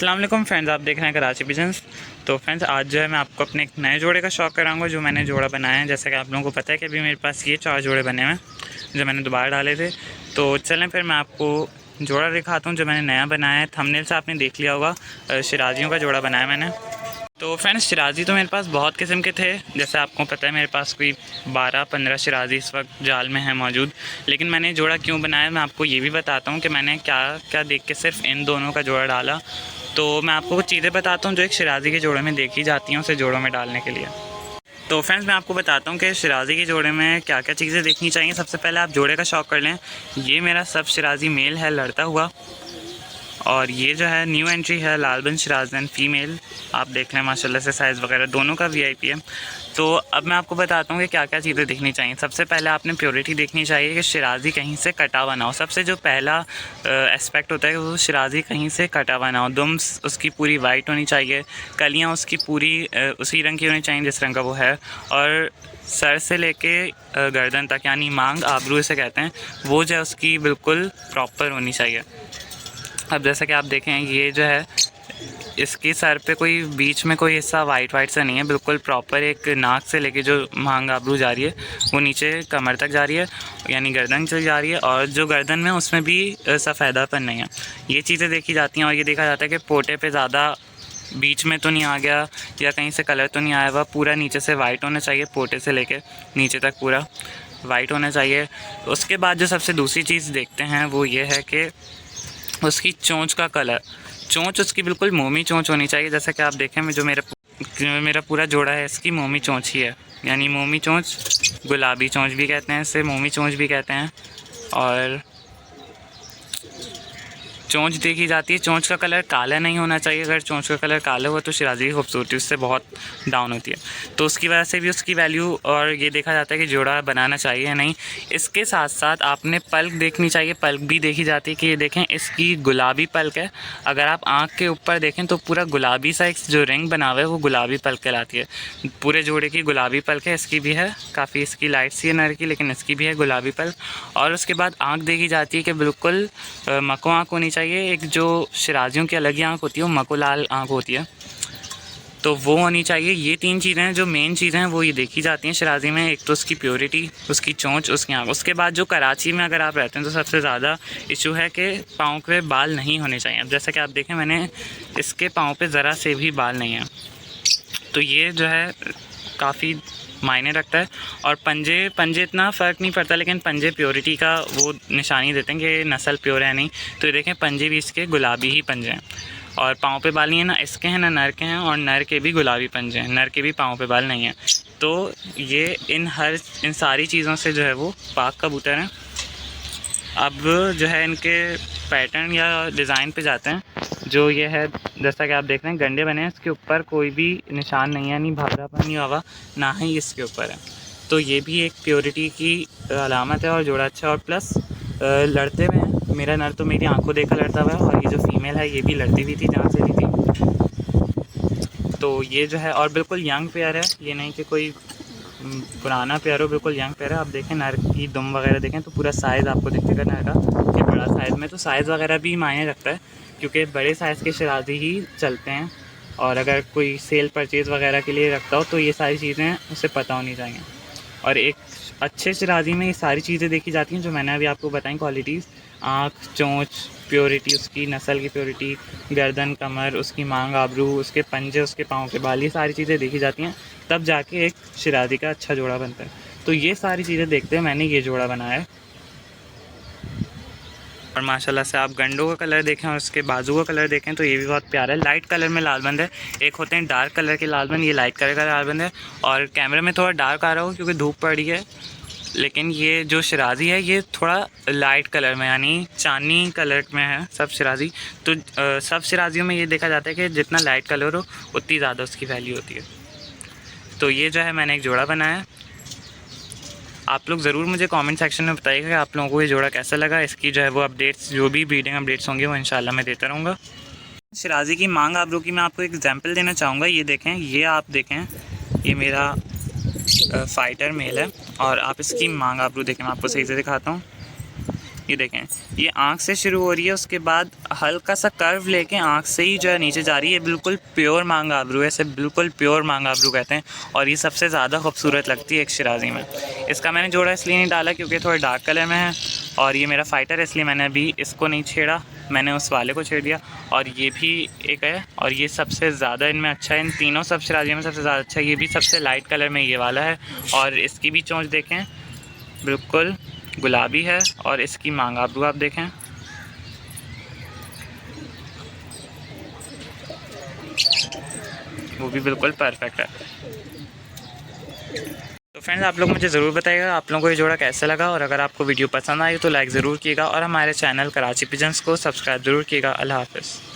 अस्सलाम वालेकुम फ्रेंड्स, आप देख रहे हैं कराची पिजन्स। तो फ्रेंड्स, आज जो है मैं आपको अपने एक नए जोड़े का शौक़ कराऊंगा जो मैंने जोड़ा बनाया है। जैसा कि आप लोगों को पता है कि अभी मेरे पास ये 4 जोड़े बने हुए हैं जो मैंने दोबारा डाले थे। तो चलें फिर मैं आपको जोड़ा दिखाता हूँ जो मैंने नया बनाया है। थंबनेल से आपने देख लिया होगा, शराजियों का जोड़ा बनाया मैंने। तो फ्रेंड्स, शराजी तो मेरे पास बहुत किस्म के थे। जैसे आपको पता है मेरे पास कोई 12-15 शराजी इस वक्त जाल में है मौजूद। लेकिन मैंने जोड़ा क्यों बनाया मैं आपको ये भी बताता हूँ कि मैंने क्या क्या देख के सिर्फ इन दोनों का जोड़ा डाला। तो मैं आपको कुछ चीज़ें बताता हूँ जो एक शराजी के जोड़े में देखी जाती हैं उसे जोड़ों में डालने के लिए। तो फ्रेंड्स, मैं आपको बताता हूँ कि शराजी के जोड़े में क्या क्या चीज़ें देखनी चाहिए। सबसे पहले आप जोड़े का शौक़ कर लें। ये मेरा सब शराजी मेल है, लड़ता हुआ। और ये जो है न्यू एंट्री है, लालबन शराजन फ़ीमेल। आप देख लें माशाल्लाह से साइज़ वगैरह दोनों का वीआईपी है। तो अब मैं आपको बताता हूँ कि क्या क्या चीज़ें देखनी चाहिए। सबसे पहले आपने प्योरिटी देखनी चाहिए कि शराजी कहीं से कटा हुआ ना हो। सबसे जो पहला एस्पेक्ट होता है वो शराजी कहीं से कटा हुआ ना हो। दुम्स उसकी पूरी वाइट होनी चाहिए, कलियाँ उसकी पूरी उसी रंग की होनी चाहिए जिस रंग का वो है। और सर से लेके गर्दन तक यानी मांग आबरू इसे कहते हैं, वो जो है उसकी बिल्कुल प्रॉपर होनी चाहिए। अब जैसा कि आप देखें ये जो है इसकी सर पे कोई बीच में कोई हिस्सा वाइट सा नहीं है, बिल्कुल प्रॉपर एक नाक से लेके जो मांग आबरू जा रही है वो नीचे कमर तक जा रही है, यानी गर्दन चल जा रही है। और जो गर्दन में उसमें भी सफ़ेदापन नहीं है। ये चीज़ें देखी जाती हैं। और ये देखा जाता है कि पोटे पे ज़्यादा बीच में तो नहीं आ गया या कहीं से कलर तो नहीं आया हुआ, पूरा नीचे से वाइट होना चाहिए, पोटे से लेके नीचे तक पूरा वाइट होना चाहिए। उसके बाद जो सबसे दूसरी चीज़ देखते हैं वो ये है कि उसकी चोंच का कलर। चोंच उसकी बिल्कुल मोमी चोंच होनी चाहिए। जैसा कि आप देखें जो मेरा पूरा जोड़ा है इसकी मोमी चोंच ही है, यानी मोमी चोंच, गुलाबी चोंच भी कहते हैं इसे, मोमी चोंच भी कहते हैं। और चोंच देखी जाती है। चोंच का कलर काला नहीं होना चाहिए। अगर चोंच का कलर काला हुआ तो शराजी की खूबसूरती उससे बहुत डाउन होती है। तो उसकी वजह से भी उसकी वैल्यू और ये देखा जाता है कि जोड़ा बनाना चाहिए या नहीं। इसके साथ साथ आपने पल्क देखनी चाहिए। पल्क भी देखी जाती है कि ये देखें इसकी गुलाबी पल्क है। अगर आप आँख के ऊपर देखें तो पूरा गुलाबी सा एक जो रिंग बना हुआ है वो गुलाबी पल्क कहलाती है। पूरे जोड़े की गुलाबी पल्क है, इसकी भी है, काफ़ी इसकी लाइट सी है नर की, लेकिन इसकी भी है गुलाबी पल्क। और उसके बाद आँख देखी जाती है कि बिल्कुल मको आँख होनी चाहिए। एक जो शराजियों की अलग ही आँख होती है वो मको लाल आँख होती है, तो वो होनी चाहिए। ये 3 चीज़ें हैं जो मेन चीज़ें हैं वो ये देखी जाती हैं शराजी में। एक तो उसकी प्योरिटी, उसकी चोंच, उसकी आँख। उसके बाद जो कराची में अगर आप रहते हैं तो सबसे ज़्यादा इशू है कि पाँव पे बाल नहीं होने चाहिए। अब जैसा कि आप देखें मैंने इसके पाँव पे ज़रा से भी बाल नहीं है, तो ये जो है काफ़ी मायने रखता है। और पंजे इतना फ़र्क नहीं पड़ता, लेकिन पंजे प्योरिटी का वो निशानी देते हैं कि नस्ल प्योर है नहीं। तो ये देखें पंजे भी इसके गुलाबी ही पंजे हैं। और पाँव पे बाल नहीं है, ना इसके हैं ना नर के हैं। और नर के भी गुलाबी पंजे हैं, नर के भी पाँव पे बाल नहीं है। तो ये इन सारी चीज़ों से जो है वो पाक कबूतर हैं। अब जो है इनके पैटर्न या डिज़ाइन पे जाते हैं। जो ये है जैसा कि आप देख रहे हैं गंडे बने हैं, इसके ऊपर कोई भी निशान नहीं है, नहीं भागापन नहीं हुआ, ना ही इसके ऊपर है। तो ये भी एक प्योरिटी की अलामत है और जोड़ा अच्छा। और प्लस लड़ते हुए हैं। मेरा नर तो मेरी आंखों देखा लड़ता हुआ है, और ये जो फीमेल है ये भी लड़ती हुई थी जहाँ से ली थी। तो ये जो है और बिल्कुल यंग पेयर है, ये नहीं कि कोई पुराना पेयर हो, बिल्कुल यंग पेयर है। आप देखें नर की दुम वगैरह देखें तो पूरा साइज़ आपको दिखेगा नर का कि बड़ा साइज़ में। तो साइज़ वगैरह भी मायने रखता है, क्योंकि बड़े साइज़ के शराजी ही चलते हैं। और अगर कोई सेल परचेज़ वगैरह के लिए रखता हो तो ये सारी चीज़ें उसे पता होनी चाहिए। और एक अच्छे शराजी में ये सारी चीज़ें देखी जाती हैं जो मैंने अभी आपको बताई क्वालिटीज़। आँख, चोंच, प्योरिटी, उसकी नस्ल की प्योरिटी, गर्दन, कमर, उसकी मांग आबरू, उसके पंजे, उसके पाँव के बाल, ये सारी चीज़ें देखी जाती हैं, तब जाके एक शराजी का अच्छा जोड़ा बनता है। तो ये सारी चीज़ें देखते हुए मैंने ये जोड़ा बनाया है। और माशाल्लाह से आप गंडों का कलर देखें और उसके बाजू का कलर देखें तो ये भी बहुत प्यारा है। लाइट कलर में लालबंद है। एक होते हैं डार्क कलर के लालबंद, ये लाइट कलर का लालबंद है। और कैमरे में थोड़ा डार्क आ रहा हो क्योंकि धूप पड़ रही है, लेकिन ये जो शराजी है ये थोड़ा लाइट कलर में यानी चांदनी कलर में है सब शराजी। तो सब शराजियों में ये देखा जाता है कि जितना लाइट कलर हो उतनी ज़्यादा उसकी वैल्यू होती है। तो ये जो है मैंने एक जोड़ा बनाया है। आप लोग ज़रूर मुझे कमेंट सेक्शन में बताइएगा कि आप लोगों को ये जोड़ा कैसा लगा। इसकी जो है वो अपडेट्स, जो भी ब्रीडिंग अपडेट्स होंगे वो इंशाल्लाह मैं देता रहूँगा। शराजी की मांग आबरू की मैं आपको एक एग्जांपल देना चाहूँगा। ये देखें, ये आप देखें, ये मेरा फाइटर मेल है। और आप इसकी मांग आबरू देखें, मैं आपको सही से दिखाता हूँ। ये देखें, ये आँख से शुरू हो रही है, उसके बाद हल्का सा कर्व लेके आँख से ही जो है नीचे जा रही है। बिल्कुल प्योर मांग आबरू है, इसे बिल्कुल प्योर मांग आबरू कहते हैं और ये सबसे ज़्यादा खूबसूरत लगती है एक शिराजी में। इसका मैंने जोड़ा इसलिए नहीं डाला क्योंकि थोड़ा डार्क कलर में है और ये मेरा फाइटर है, इसलिए मैंने अभी इसको नहीं छेड़ा, मैंने उस वाले को छेड़ दिया। और ये भी एक है और ये सबसे ज़्यादा इनमें अच्छा है, इन तीनों सब शिराजियों में सबसे ज़्यादा अच्छा है। ये भी सबसे लाइट कलर में ये वाला है और इसकी भी चोंच देखें बिल्कुल गुलाबी है और इसकी मांग आबरू आप देखें, वो भी बिल्कुल परफेक्ट है। तो फ्रेंड्स आप लोग मुझे ज़रूर बताइएगा आप लोगों को ये जोड़ा कैसा लगा और अगर आपको वीडियो पसंद आई तो लाइक ज़रूर कीजिएगा और हमारे चैनल कराची पिजन्स को सब्सक्राइब ज़रूर कीजिएगा। अल्लाह हाफ़िज़।